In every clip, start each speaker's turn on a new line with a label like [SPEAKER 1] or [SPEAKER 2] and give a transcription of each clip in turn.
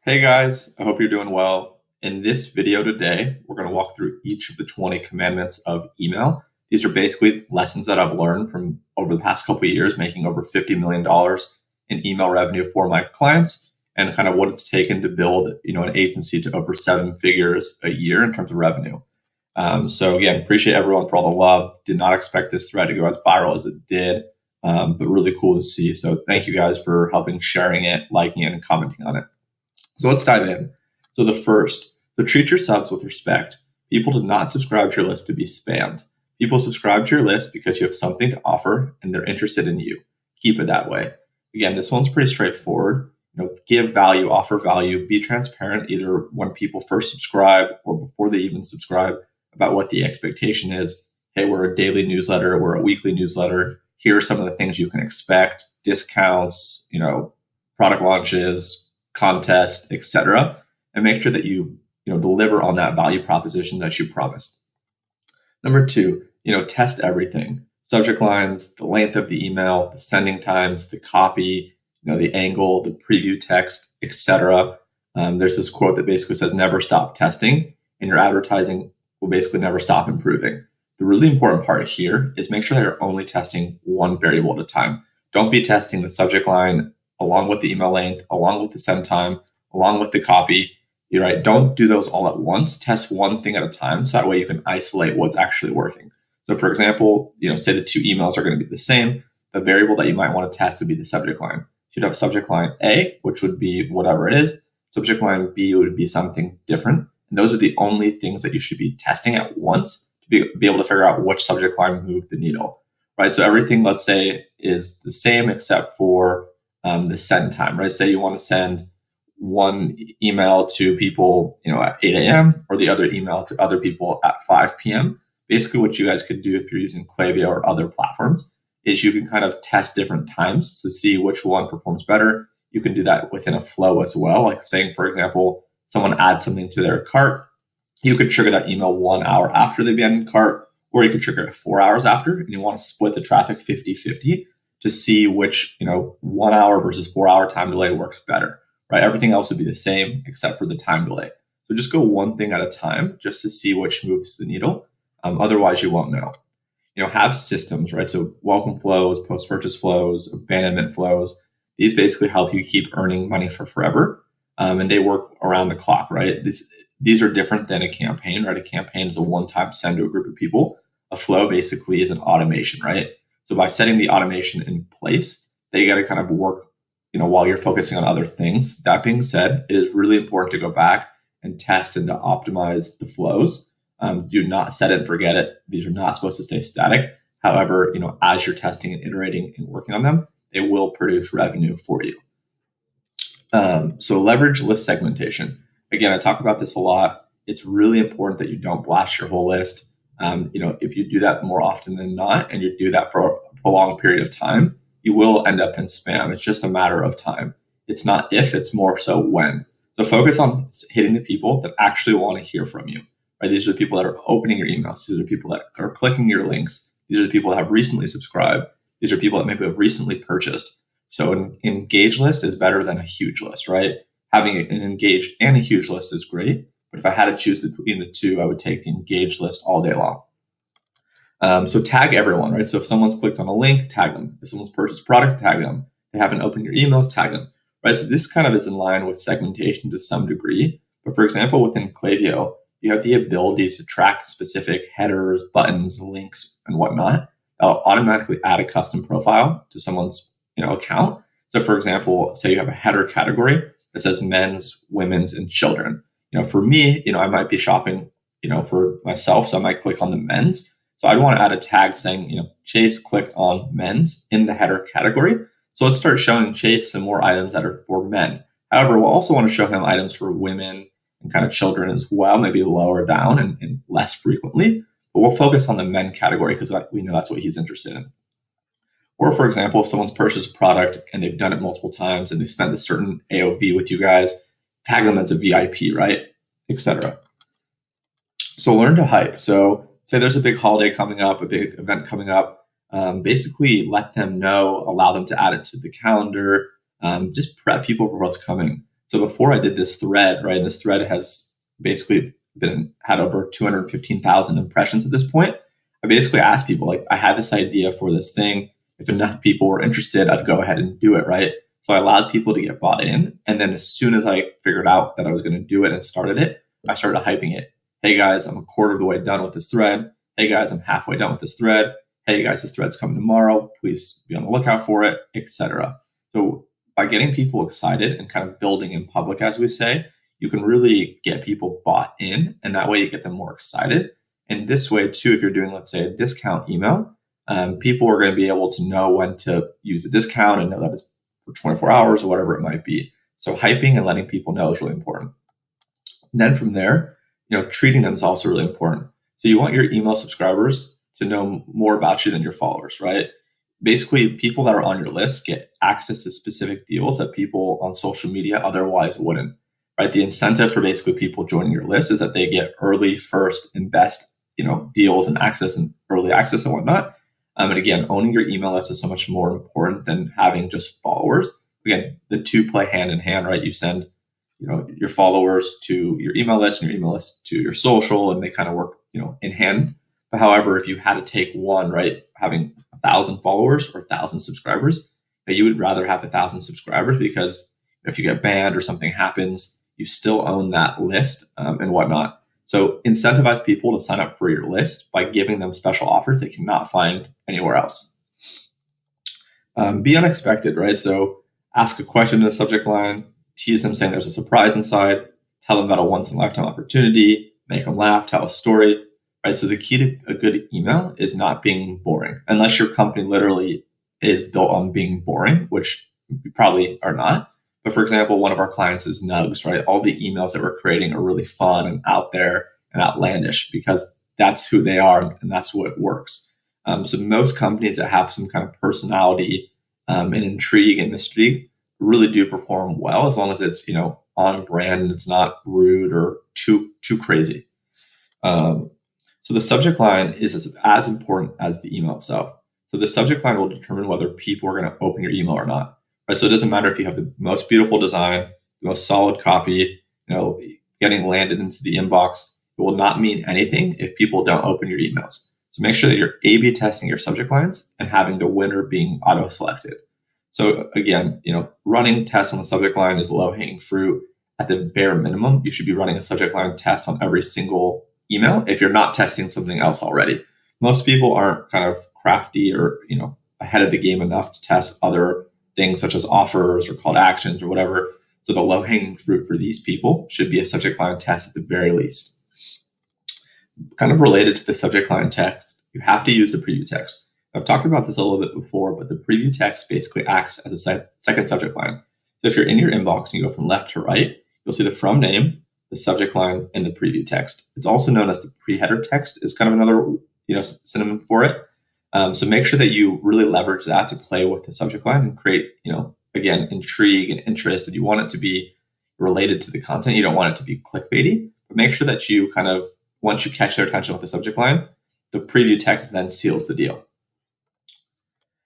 [SPEAKER 1] Hey guys, I hope you're doing well. In this video today, we're going to walk through each of the 20 commandments of email. These are basically lessons that I've learned from over the past couple of years, making over $50 million in email revenue for my clients and kind of what it's taken to build, an agency to over seven figures a year in terms of revenue. So again, appreciate everyone for all the love. Did not expect this thread to go as viral as it did, but really cool to see. So thank you guys for helping sharing it, liking it, and commenting on it. So let's dive in. So treat your subs with respect. People do not subscribe to your list to be spammed. People subscribe to your list because you have something to offer and they're interested in you. Keep it that way. Again, this one's pretty straightforward. Give value, offer value, be transparent either when people first subscribe or before they even subscribe about what the expectation is. Hey, we're a daily newsletter, we're a weekly newsletter. Here are some of the things you can expect: discounts, product launches, contest, etc., and make sure that you deliver on that value proposition that you promised. Number two, test everything: subject lines, the length of the email, the sending times, the copy, the angle, the preview text, etc. There's this quote that basically says, "Never stop testing, and your advertising will basically never stop improving." The really important part here is make sure that you're only testing one variable at a time. Don't be testing the subject line along with the email length, along with the send time, along with the copy. You're right. Don't do those all at once. Test one thing at a time, so that way you can isolate what's actually working. So, for example, say the two emails are going to be the same. The variable that you might want to test would be the subject line. So you'd have subject line A, which would be whatever it is. Subject line B would be something different. And those are the only things that you should be testing at once to be able to figure out which subject line moved the needle, right? So everything, let's say, is the same except for the send time, right? Say you want to send one email to people, at 8 a.m. or the other email to other people at 5 p.m. Basically, what you guys could do if you're using Klaviyo or other platforms is you can kind of test different times to see which one performs better. You can do that within a flow as well. Like saying, for example, someone adds something to their cart, you could trigger that email 1 hour after the abandoned cart, or you could trigger it 4 hours after, and you want to split the traffic 50-50 to see which 1 hour versus 4 hour time delay works better, right? Everything else would be the same except for the time delay. So just go one thing at a time just to see which moves the needle. Otherwise, you won't know. Have systems, right? So welcome flows, post-purchase flows, abandonment flows. These basically help you keep earning money for forever, and they work around the clock, right? These are different than a campaign, right? A campaign is a one-time send to a group of people. A flow basically is an automation, right? So by setting the automation in place, they got to kind of work, while you're focusing on other things. That being said, it is really important to go back and test and to optimize the flows. Do not set it and forget it. These are not supposed to stay static. However, as you're testing and iterating and working on them, they will produce revenue for you. So leverage list segmentation. Again, I talk about this a lot. It's really important that you don't blast your whole list. If you do that more often than not, and you do that for a prolonged period of time, you will end up in spam. It's just a matter of time. It's not if, it's more so when. So focus on hitting the people that actually want to hear from you. Right? These are the people that are opening your emails. These are the people that are clicking your links. These are the people that have recently subscribed. These are people that maybe have recently purchased. So an engaged list is better than a huge list, right? Having an engaged and a huge list is great. But if I had to choose between the two, I would take the engaged list all day long. So tag everyone, right? So if someone's clicked on a link, tag them. If someone's purchased a product, tag them. They haven't opened your emails, tag them, right? So this kind of is in line with segmentation to some degree. But for example, within Klaviyo, you have the ability to track specific headers, buttons, links, and whatnot. That'll automatically add a custom profile to someone's account. So for example, say you have a header category that says men's, women's, and children. For me, I might be shopping, for myself, so I might click on the men's. So I'd want to add a tag saying, Chase clicked on men's in the header category. So let's start showing Chase some more items that are for men. However, we'll also want to show him items for women and kind of children as well, maybe lower down and less frequently. But we'll focus on the men category because we know that's what he's interested in. Or for example, if someone's purchased a product and they've done it multiple times and they've spent a certain AOV with you guys, tag them as a VIP, right? Etc. So learn to hype. So say there's a big holiday coming up, a big event coming up. Basically let them know, allow them to add it to the calendar. Just prep people for what's coming. So before I did this thread, right, and this thread has basically had over 215,000 impressions at this point. I basically asked people, like, I had this idea for this thing. If enough people were interested, I'd go ahead and do it, right? So I allowed people to get bought in. And then as soon as I figured out that I was going to do it and started it, I started hyping it. Hey guys, I'm a quarter of the way done with this thread. Hey guys, I'm halfway done with this thread. Hey guys, this thread's coming tomorrow. Please be on the lookout for it, etc. So by getting people excited and kind of building in public, as we say, you can really get people bought in, and that way you get them more excited. And this way too, if you're doing, let's say, a discount email, people are going to be able to know when to use a discount and know that it's for 24 hours or whatever it might be. So hyping and letting people know is really important. And then from there, treating them is also really important. So you want your email subscribers to know more about you than your followers, right? Basically, people that are on your list get access to specific deals that people on social media otherwise wouldn't, right? The incentive for basically people joining your list is that they get early, first, and best, deals and access and early access and whatnot. And again, owning your email list is so much more important than having just followers. Again, the two play hand in hand, right? You send, your followers to your email list and your email list to your social, and they kind of work, in hand. But however, if you had to take one, right, having 1,000 followers or 1,000 subscribers, you would rather have 1,000 subscribers, because if you get banned or something happens, you still own that list and whatnot. So incentivize people to sign up for your list by giving them special offers they cannot find anywhere else. Be unexpected, right? So ask a question in the subject line, tease them saying there's a surprise inside, tell them about a once-in-a-lifetime opportunity, make them laugh, tell a story, right? So the key to a good email is not being boring, unless your company literally is built on being boring, which you probably are not. But for example, one of our clients is Nugs, right? All the emails that we're creating are really fun and out there and outlandish, because that's who they are and that's what works. So most companies that have some kind of personality and intrigue and mystery really do perform well, as long as it's on brand and it's not rude or too crazy. So the subject line is as important as the email itself. So the subject line will determine whether people are going to open your email or not. Right? So it doesn't matter if you have the most beautiful design, the most solid copy, getting landed into the inbox. It will not mean anything if people don't open your emails. So make sure that you're A/B testing your subject lines and having the winner being auto-selected. So again, running tests on the subject line is low-hanging fruit. At the bare minimum, you should be running a subject line test on every single email if you're not testing something else already. Most people aren't kind of crafty or ahead of the game enough to test other things such as offers or call to actions or whatever. So the low-hanging fruit for these people should be a subject line test at the very least. Kind of related to the subject line text, you have to use the preview text. I've talked about this a little bit before, but the preview text basically acts as a second subject line. So if you're in your inbox and you go from left to right, you'll see the from name, the subject line, and the preview text. It's also known as the pre-header text, is kind of another synonym for it. So make sure that you really leverage that to play with the subject line and create, again, intrigue and interest. And you want it to be related to the content. You don't want it to be clickbaity, but make sure that you kind of, once you catch their attention with the subject line, the preview text then seals the deal.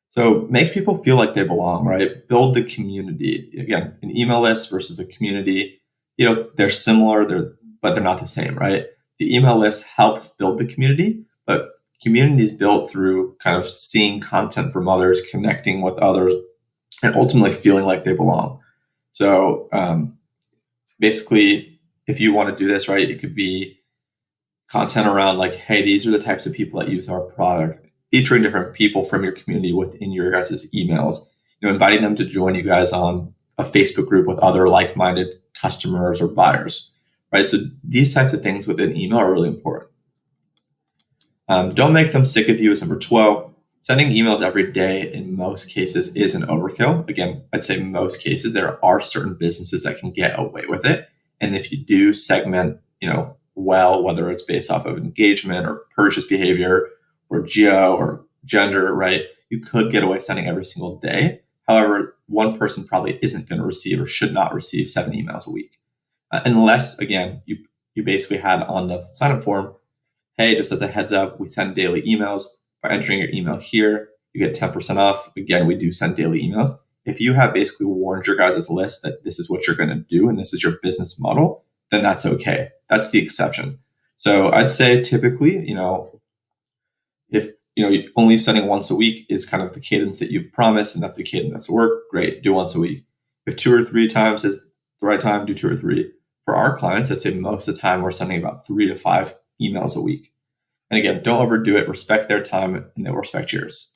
[SPEAKER 1] So make people feel like they belong, right? Build the community. Again, an email list versus a community, they're similar, but they're not the same, right? The email list helps build the community, but community is built through kind of seeing content from others, connecting with others, and ultimately feeling like they belong. So basically, if you want to do this, right, it could be content around like, hey, these are the types of people that use our product, featuring different people from your community within your guys' emails, inviting them to join you guys on a Facebook group with other like-minded customers or buyers, right? So these types of things within email are really important. Don't make them sick of you is number 12. Sending emails every day in most cases is an overkill. Again, I'd say most cases. There are certain businesses that can get away with it. And if you do segment, well, whether it's based off of engagement or purchase behavior or geo or gender, right, you could get away sending every single day. However, one person probably isn't going to receive or should not receive 7 emails a week. Unless, again, you basically had on the sign-up form, hey, just as a heads up, we send daily emails. By entering your email here, you get 10% off. Again, we do send daily emails. if you have basically warned your guys' list that this is what you're going to do and this is your business model, then that's okay. That's the exception. So I'd say typically, if you're only sending once a week is kind of the cadence that you've promised, and that's the cadence that's work, great, do once a week. If 2 or 3 times is the right time, do 2 or 3. For our clients, I'd say most of the time we're sending about 3 to 5 emails a week. And again, don't overdo it. Respect their time and they'll respect yours.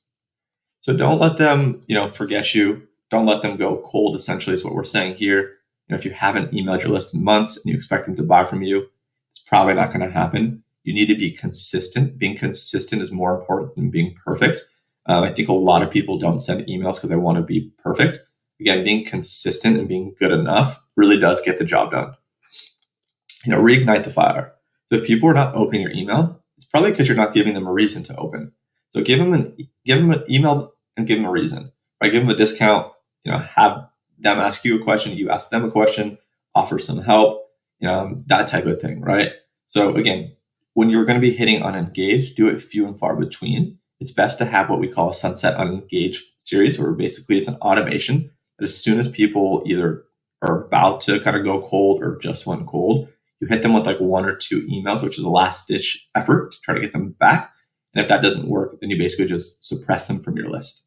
[SPEAKER 1] So don't let them, forget you. Don't let them go cold, essentially, is what we're saying here. If you haven't emailed your list in months and you expect them to buy from you, it's probably not going to happen. You need to be consistent. Being consistent is more important than being perfect. I think a lot of people don't send emails because they want to be perfect. Again, being consistent and being good enough really does get the job done. Reignite the fire. So if people are not opening your email, it's probably because you're not giving them a reason to open. So give them an email and give them a reason. Right? Give them a discount. Have them ask you a question, you ask them a question, offer some help, that type of thing, right? So again, when you're going to be hitting unengaged, do it few and far between. It's best to have what we call a sunset unengaged series, where basically it's an automation that as soon as people either are about to kind of go cold or just went cold, you hit them with like 1 or 2 emails, which is a last ditch effort to try to get them back. And if that doesn't work, then you basically just suppress them from your list.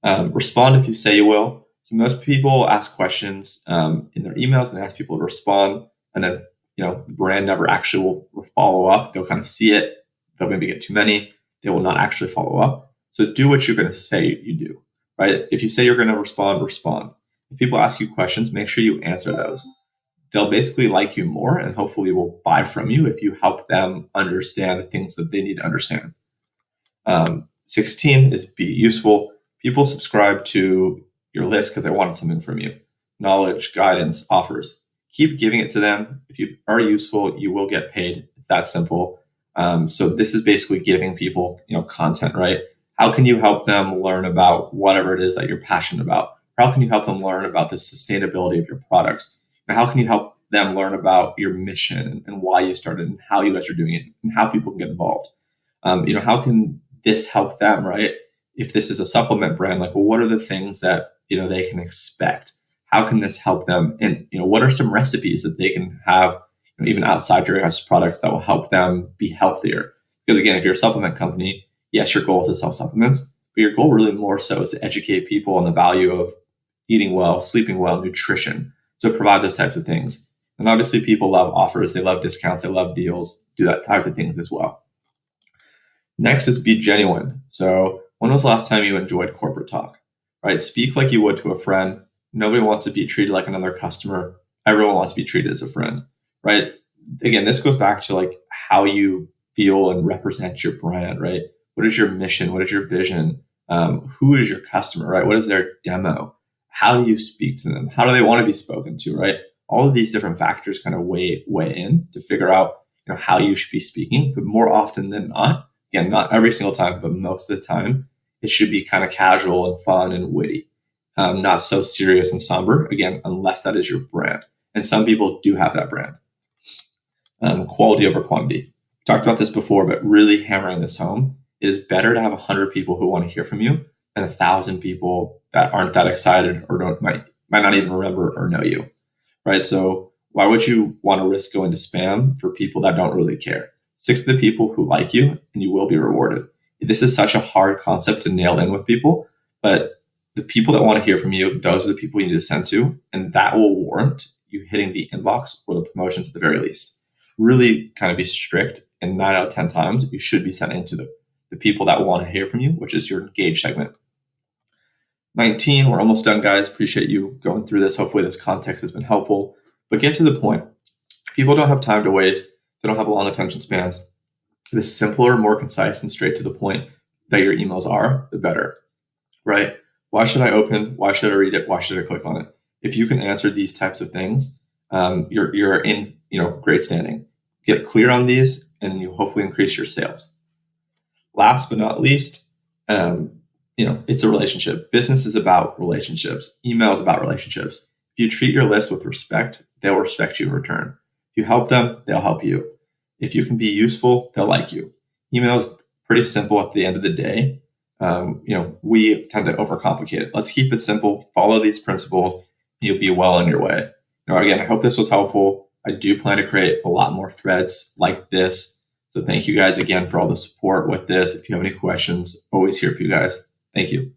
[SPEAKER 1] Respond if you say you will. So most people ask questions in their emails and they ask people to respond. And then, the brand never actually will follow up. They'll kind of see it. They'll maybe get too many. They will not actually follow up. So do what you're going to say you do, right? If you say you're going to respond, respond. If people ask you questions, make sure you answer those. They'll basically like you more and hopefully will buy from you if you help them understand the things that they need to understand. 16 is be useful. People subscribe to your list because they wanted something from you. Knowledge, guidance, offers. Keep giving it to them. If you are useful, you will get paid. It's that simple. So this is basically giving people, content, right? How can you help them learn about whatever it is that you're passionate about? How can you help them learn about the sustainability of your products? And how can you help them learn about your mission and why you started and how you guys are doing it and how people can get involved? How can this help them, right? If this is a supplement brand, like, well, what are the things that, they can expect? How can this help them? And, what are some recipes that they can have, even outside your guys' products that will help them be healthier? Because again, if you're a supplement company, yes, your goal is to sell supplements, but your goal really more so is to educate people on the value of eating well, sleeping well, nutrition. So provide those types of things. And obviously people love offers, they love discounts, they love deals, do that type of things as well. Next is be genuine. So when was the last time you enjoyed corporate talk, right? Speak like you would to a friend. Nobody wants to be treated like another customer. Everyone wants to be treated as a friend, right? Again, this goes back to like how you feel and represent your brand, right? What is your mission? What is your vision? Who is your customer, right? What is their demo? How do you speak to them? How do they want to be spoken to, right? All of these different factors kind of weigh in to figure out, how you should be speaking. But more often than not, again, not every single time, but most of the time, it should be kind of casual and fun and witty, not so serious and somber, again, unless that is your brand. And some people do have that brand. Quality over quantity. We talked about this before, but really hammering this home, it is better to have 100 people who want to hear from you than 1,000 people that aren't that excited or might not even remember or know you, right? So why would you want to risk going to spam for people that don't really care? Stick to the people who like you and you will be rewarded. This is such a hard concept to nail in with people, but the people that want to hear from you, those are the people you need to send to, and that will warrant you hitting the inbox or the promotions at the very least. Really kind of be strict, and 9 out of 10 times you should be sending to the people that want to hear from you, which is your engaged segment. 19, we're almost done, guys. Appreciate you going through this. Hopefully this context has been helpful, but get to the point. People don't have time to waste. They don't have long attention spans. The simpler, more concise, and straight to the point that your emails are, the better, right? Why should I open? Why should I read it? Why should I click on it? If you can answer these types of things, you're in great standing. Get clear on these, and you hopefully increase your sales. Last but not least, it's a relationship. Business is about relationships. Email is about relationships. If you treat your list with respect, they'll respect you in return. If you help them, they'll help you. If you can be useful, they'll like you. Email is pretty simple at the end of the day. We tend to overcomplicate it. Let's keep it simple. Follow these principles. You'll be well on your way. Again, I hope this was helpful. I do plan to create a lot more threads like this. So thank you guys again for all the support with this. If you have any questions, always here for you guys. Thank you.